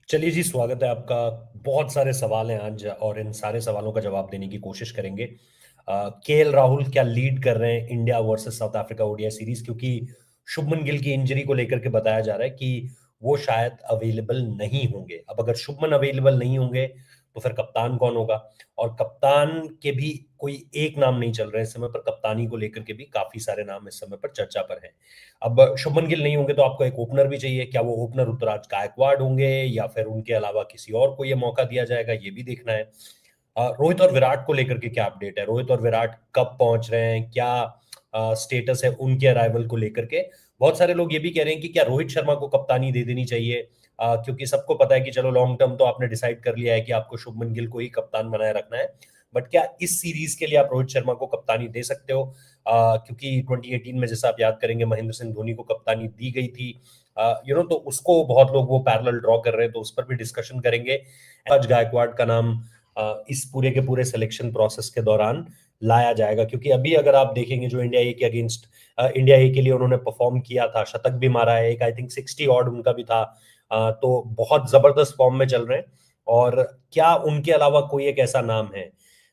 चलिए जी, स्वागत है आपका। बहुत सारे सवाल हैं आज और इन सारे सवालों का जवाब देने की कोशिश करेंगे। केएल राहुल क्या लीड कर रहे हैं India versus south Africa ODI series, क्योंकि शुभमन गिल की इंजरी को लेकर के बताया जा रहा है कि वो शायद अवेलेबल नहीं होंगे। अब अगर शुभमन अवेलेबल नहीं होंगे तो फिर कप्तान कौन होगा? और कप्तान के भी कोई एक नाम नहीं चल रहे इस समय पर। कप्तानी को लेकर के भी काफी सारे नाम इस समय पर चर्चा पर हैं। अब शुभमन गिल नहीं होंगे तो आपको एक ओपनर भी चाहिए। क्या वो ओपनर ऋतुराज गायकवाड़ होंगे या फिर उनके अलावा किसी और को ये मौका दिया जाएगा, ये भी देखना है। रोहित और विराट को लेकर के क्या अपडेट है? रोहित और विराट कब पहुंच रहे हैं? क्या स्टेटस है उनके अराइवल को लेकर के? बहुत सारे लोग ये भी कह रहे हैं कि क्या रोहित शर्मा को कप्तानी दे देनी चाहिए, क्योंकि सबको पता है कि चलो लॉन्ग टर्म तो आपने डिसाइड कर लिया है कि आपको शुभमन गिल को ही कप्तान बनाए रखना है। बट क्या इस सीरीज के लिए आप रोहित शर्मा को कप्तानी दे सकते हो? क्योंकि 2018 में जैसा आप याद करेंगे महेंद्र सिंह धोनी को कप्तानी दी गई थी। तो उसको बहुत लोग वो पैरेलल ड्रॉ कर रहे हैं, तो उस पर भी डिस्कशन करेंगे। आज गायकवाड़ का नाम इस पूरे के पूरे सिलेक्शन प्रोसेस के दौरान लाया जाएगा, क्योंकि अभी अगर आप देखेंगे जो इंडिया ए के अगेंस्ट इंडिया ए के लिए उन्होंने परफॉर्म किया था, शतक भी मारा है, एक आई थिंक 60 ऑड उनका भी था। तो बहुत जबरदस्त फॉर्म में चल रहे हैं। और क्या उनके अलावा कोई एक ऐसा नाम है?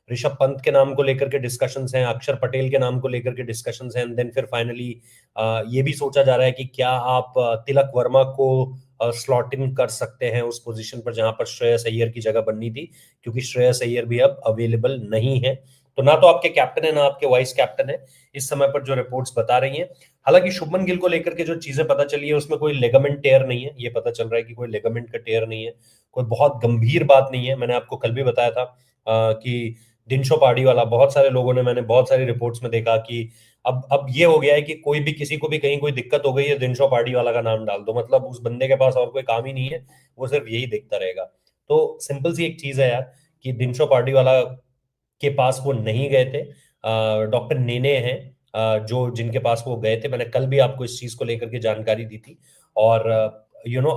ऋषभ पंत के नाम को लेकर के डिस्कशंस हैं, अक्षर पटेल के नाम को लेकर के डिस्कशंस हैं, एंड देन फिर फाइनली ये भी सोचा जा रहा है कि क्या आप तिलक वर्मा को स्लॉट इन कर सकते हैं उस पोजीशन पर जहां पर श्रेयस अय्यर की जगह बननी थी, क्योंकि श्रेयस अय्यर भी अब अवेलेबल नहीं है। तो ना तो आपके कैप्टन है ना आपके वाइस कैप्टन है इस समय पर, जो रिपोर्ट्स बता रही हैं। हालांकि शुभमन गिल को लेकर के जो चीजें पता चली है उसमें कोई लेगामेंट टेयर नहीं है, ये पता चल रहा है कि कोई लेगामेंट का टेयर नहीं है, कोई बहुत गंभीर बात नहीं है। मैंने आपको कल भी बताया था कि दिनशो पाड़ी वाला, बहुत सारे लोगों ने, मैंने बहुत सारी रिपोर्ट्स में देखा कि अब ये हो गया है कि कोई भी किसी को भी कहीं कोई दिक्कत हो गई है, दिनशो पाड़ी वाला का नाम डाल दो, मतलब उस बंदे के पास और कोई काम ही नहीं है, वो सिर्फ यही देखता रहेगा। तो सिंपल सी एक चीज है यार कि दिनशो पाड़ी वाला के पास वो नहीं गए थे। डॉक्टर नेने हैं जो जिनके पास वो गए थे। मैंने कल भी आपको इस चीज को लेकर के जानकारी दी थी। और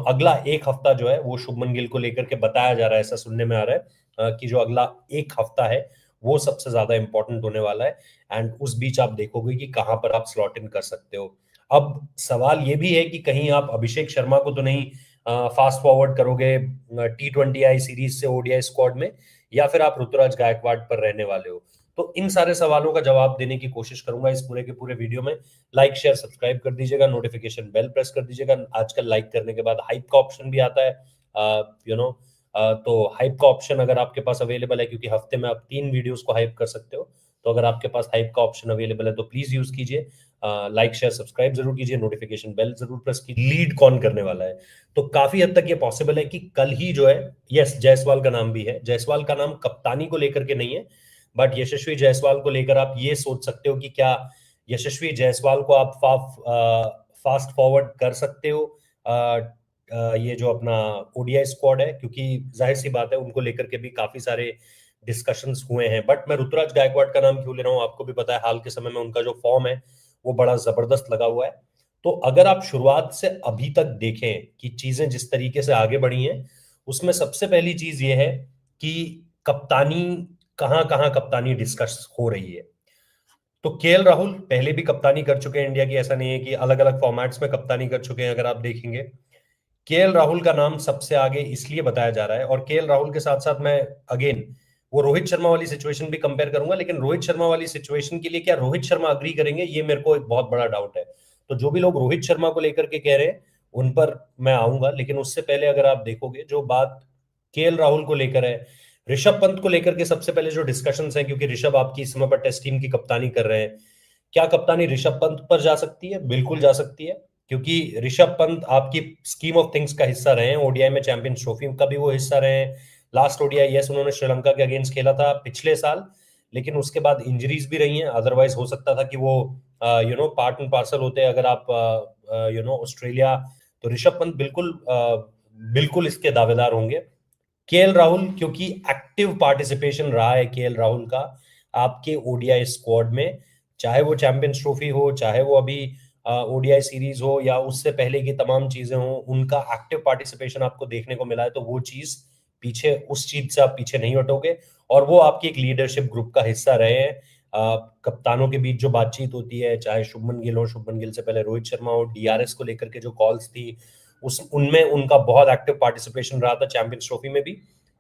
अगला एक हफ्ता जो है वो शुभमन गिल को लेकर के बताया जा रहा है, ऐसा सुनने में आ रहा है कि जो अगला एक हफ्ता है वो सबसे ज्यादा इंपॉर्टेंट होने वाला है। एंड उस बीच आप देखोगे कि कहां पर आप स्लॉट इन कर सकते हो। अब सवाल ये भी है कि कहीं आप अभिषेक शर्मा को तो नहीं फास्ट फॉरवर्ड करोगे T20I सीरीज से ओडीआई स्क्वाड में, या फिर आप ऋतुराज गायकवाड़ पर रहने वाले हो? तो इन सारे सवालों का जवाब देने की कोशिश करूंगा इस पूरे के पूरे वीडियो में। लाइक शेयर सब्सक्राइब कर दीजिएगा, नोटिफिकेशन बेल प्रेस कर दीजिएगा। आजकल लाइक करने के बाद हाइप का ऑप्शन भी आता है। तो हाइप का ऑप्शन अगर आपके पास अवेलेबल है, क्योंकि हफ्ते में आप 3 वीडियोस को हाइप कर सकते हो, तो अगर आपके पास हाइप का ऑप्शन अवेलेबल है तो प्लीज यूज कीजिए। लाइक शेयर सब्सक्राइब जरूर कीजिए, नोटिफिकेशन बेल जरूर प्रेस कीजिए। लीड कौन करने वाला है? तो काफी हद तक ये पॉसिबल है कि कल ही जो है, यस जायसवाल का नाम भी है। जायसवाल का नाम कप्तानी को लेकर के नहीं है, बट यशस्वी जायसवाल को लेकर आप ये सोच सकते हो कि क्या यशस्वी जायसवाल को आप फास्ट फॉरवर्ड कर सकते हो ये जो अपना ओडीआई स्क्वाड है, क्योंकि जाहिर सी बात है उनको लेकर के भी काफी सारे डिस्कशंस हुए हैं। बट मैं ऋतुराज गायकवाड़ का नाम क्यों ले रहा हूँ, आपको भी पता है हाल के समय में उनका जो फॉर्म है वो बड़ा जबरदस्त लगा हुआ है। तो अगर आप शुरुआत से अभी तक देखें कि चीजें जिस तरीके से आगे बढ़ी हैं, उसमें सबसे पहली चीज ये है कि कप्तानी, कहां कहां कप्तानी डिस्कस हो रही है। तो केएल राहुल पहले भी कप्तानी कर चुके हैं इंडिया की, ऐसा नहीं है कि अलग अलग फॉर्मेट्स में कप्तानी कर चुके हैं। अगर आप देखेंगे केएल राहुल का नाम सबसे आगे इसलिए बताया जा रहा है, और केएल राहुल के साथ साथ मैं अगेन वो रोहित शर्मा वाली सिचुएशन भी कंपेयर करूंगा। लेकिन रोहित शर्मा वाली सिचुएशन के लिए क्या रोहित शर्मा अग्री करेंगे, ये मेरे को एक बहुत बड़ा डाउट है। तो जो भी लोग रोहित शर्मा को लेकर के कह रहे हैं उन पर मैं आऊंगा, लेकिन उससे पहले अगर आप देखोगे जो बात केएल राहुल को लेकर है, ऋषभ पंत को लेकर के सबसे पहले जो डिस्कशंस हैं, क्योंकि ऋषभ आपकी इस समय पर टेस्ट टीम की कप्तानी कर रहे हैं, क्या कप्तानी ऋषभ पंत पर जा सकती है? बिल्कुल जा सकती है, क्योंकि ऋषभ पंत आपकी स्कीम ऑफ थिंग्स का हिस्सा रहे हैं। ओडीआई में चैंपियंस ट्रॉफी का भी वो हिस्सा रहे हैं। लास्ट ओडीआई यस उन्होंने श्रीलंका के अगेंस्ट खेला था पिछले साल, लेकिन उसके बाद इंजरीज भी रही हैं। अदरवाइज हो सकता था कि वो पार्ट एंड पार्सल होते अगर आप ऑस्ट्रेलिया। तो ऋषभ पंत बिल्कुल इसके दावेदार होंगे। केएल राहुल, क्योंकि एक्टिव पार्टिसिपेशन रहा है केएल राहुल का आपके ओडीआई स्क्वाड में, चाहे वो चैंपियंस ट्रॉफी हो, चाहे वो अभी ओडीआई सीरीज हो, या उससे पहले की तमाम चीजें हो, उनका एक्टिव पार्टिसिपेशन आपको देखने को मिला है। तो वो चीज पीछे, उस चीज से आप पीछे नहीं हटोगे। और वो आपकी एक लीडरशिप ग्रुप का हिस्सा रहे हैं। कप्तानों के बीच जो बातचीत होती है, चाहे शुभमन गिल हो, शुभमन गिल से पहले रोहित शर्मा हो, डीआरएस को लेकर के जो कॉल्स थी, उस उनमें उनका बहुत एक्टिव पार्टिसिपेशन रहा था चैंपियंस ट्रॉफी में भी।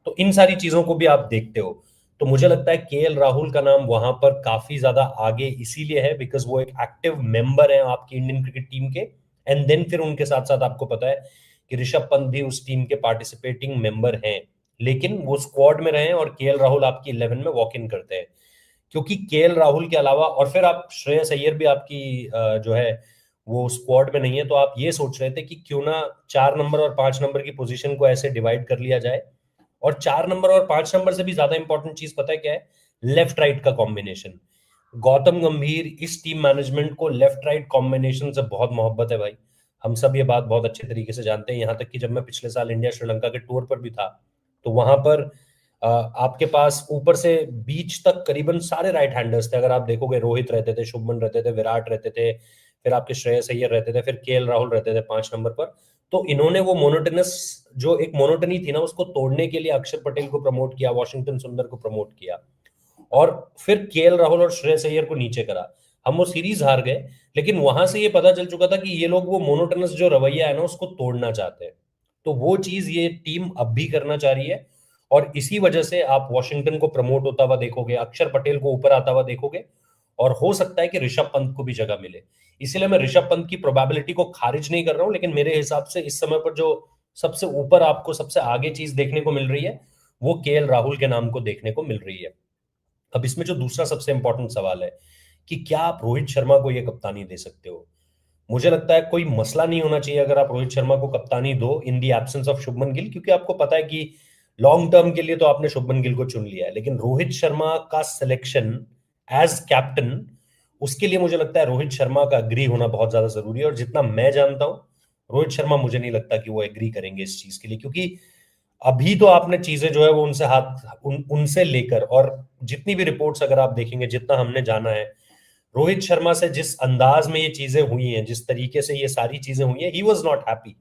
तो इन सारी चीजों को भी आप देखते हो, तो मुझे लगता है केएल राहुल का नाम वहां पर काफी ज्यादा आगे इसीलिए है बिकॉज वो एक एक्टिव मेंबर है आपकी इंडियन क्रिकेट टीम के। एंड देन फिर उनके साथ साथ आपको पता है कि ऋषभ पंत भी उस टीम के पार्टिसिपेटिंग मेंबर हैं, लेकिन वो स्क्वाड में रहे हैं और केएल राहुल आपकी 11 में वॉक इन करते हैं। क्योंकि केएल राहुल के अलावा और फिर आप श्रेयस अय्यर भी आपकी जो है वो स्क्वाड में नहीं है, तो आप ये सोच रहे थे कि क्यों ना 4 नंबर और 5 नंबर की पोजीशन को ऐसे डिवाइड कर लिया जाए। और 4 नंबर और 5 नंबर से भी ज्यादा इंपॉर्टेंट चीज पता है क्या है? लेफ्ट राइट का कॉम्बिनेशन। गौतम गंभीर इस टीम मैनेजमेंट को लेफ्ट राइट कॉम्बिनेशन से बहुत मोहब्बत है भाई। हम सब ये बात बहुत अच्छे तरीके से जानते हैं, यहां तक कि जब मैं पिछले साल इंडिया श्रीलंका के टूर पर भी था, तो वहां पर आपके पास ऊपर से बीच तक करीबन सारे राइट हैंडर्स थे। अगर आप देखोगे, रोहित रहते थे, शुभमन रहते थे, विराट रहते थे, फिर आपके श्रेयस अय्यर रहते थे, फिर केएल राहुल रहते थे 5 नंबर पर। तो इन्होंने वो मोनोटनस, जो एक मोनोटनी थी ना, उसको तोड़ने के लिए अक्षर पटेल को प्रमोट किया, वॉशिंगटन सुंदर को प्रमोट किया, और फिर केएल राहुल और श्रेयस अय्यर को नीचे करा। हम वो सीरीज हार गए, लेकिन वहां से ये पता चल चुका था कि ये लोग वो मोनोटनस जो रवैया है ना उसको तोड़ना चाहते हैं। तो वो चीज ये टीम अब भी करना चाह रही है, और इसी वजह से आप वॉशिंगटन को प्रमोट होता हुआ देखोगे, अक्षर पटेल को ऊपर आता हुआ देखोगे, और हो सकता है कि ऋषभ पंत को भी जगह मिले। इसीलिए मैं ऋषभ पंत की प्रोबेबिलिटी को खारिज नहीं कर रहा हूं, लेकिन मेरे हिसाब से इस समय पर जो सबसे ऊपर आपको सबसे आगे चीज देखने को मिल रही है, वो केएल राहुल के नाम को देखने को मिल रही है। अब इसमें जो दूसरा सबसे इंपॉर्टेंट सवाल है कि क्या आप रोहित शर्मा को यह कप्तानी दे सकते हो? मुझे लगता है कोई मसला नहीं होना चाहिए अगर आप रोहित शर्मा को कप्तानी दो in the absence of Shubman Gill, क्योंकि आपको पता है कि लॉन्ग टर्म के लिए तो आपने शुभमन गिल को चुन लिया है, लेकिन रोहित शर्मा का सिलेक्शन एज कैप्टन, उसके लिए मुझे लगता है रोहित शर्मा का एग्री होना बहुत ज्यादा जरूरी है। और जितना मैं जानता हूं, रोहित शर्मा मुझे नहीं लगता कि वो एग्री करेंगे इस चीज के लिए, क्योंकि अभी तो आपने चीजें जो है वो उनसे उनसे लेकर, और जितनी भी रिपोर्ट्स अगर आप देखेंगे, जितना हमने जाना है, रोहित शर्मा से जिस अंदाज में ये चीजें हुई हैं, जिस तरीके से ये सारी चीजें हुई हैं, ही वॉज नॉट हैप्पी।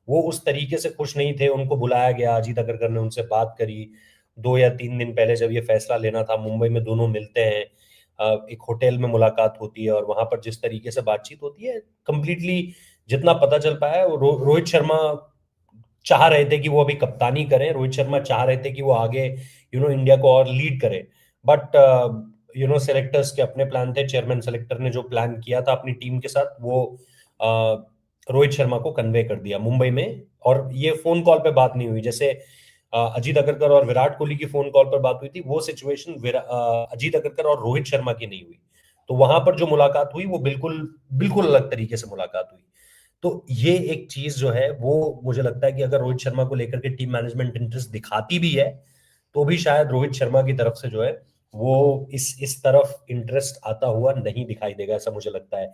वो उस तरीके से खुश नहीं थे। उनको बुलाया गया, अजीत अग्रकर ने उनसे बात करी 2 या 3 दिन पहले, जब ये फैसला लेना था, मुंबई में दोनों मिलते हैं, एक होटल में मुलाकात होती है, और वहां पर जिस तरीके से बातचीत होती है, कंप्लीटली जितना पता चल पाया है, रोहित शर्मा चाह रहे थे कि वो अभी कप्तानी करें, रोहित शर्मा चाह रहे थे कि वो आगे इंडिया को और लीड करें। बट सेलेक्टर्स के अपने प्लान थे, चेयरमैन सेलेक्टर ने जो प्लान किया था अपनी टीम के साथ, वो रोहित शर्मा को कन्वे कर दिया मुंबई में। और ये फोन कॉल पे बात नहीं हुई, जैसे अजीत अग्रकर और विराट कोहली की फोन कॉल पर बात हुई थी, वो सिचुएशन अजीत अग्रकर और रोहित शर्मा की नहीं हुई। तो वहां पर जो मुलाकात हुई वो बिल्कुल बिल्कुल अलग तरीके से मुलाकात हुई। तो ये एक चीज जो है वो मुझे लगता है कि अगर रोहित शर्मा को लेकर के टीम मैनेजमेंट इंटरेस्ट दिखाती भी है, तो भी शायद रोहित शर्मा की तरफ से जो है वो इस तरफ इंटरेस्ट आता हुआ नहीं दिखाई देगा, ऐसा मुझे लगता है।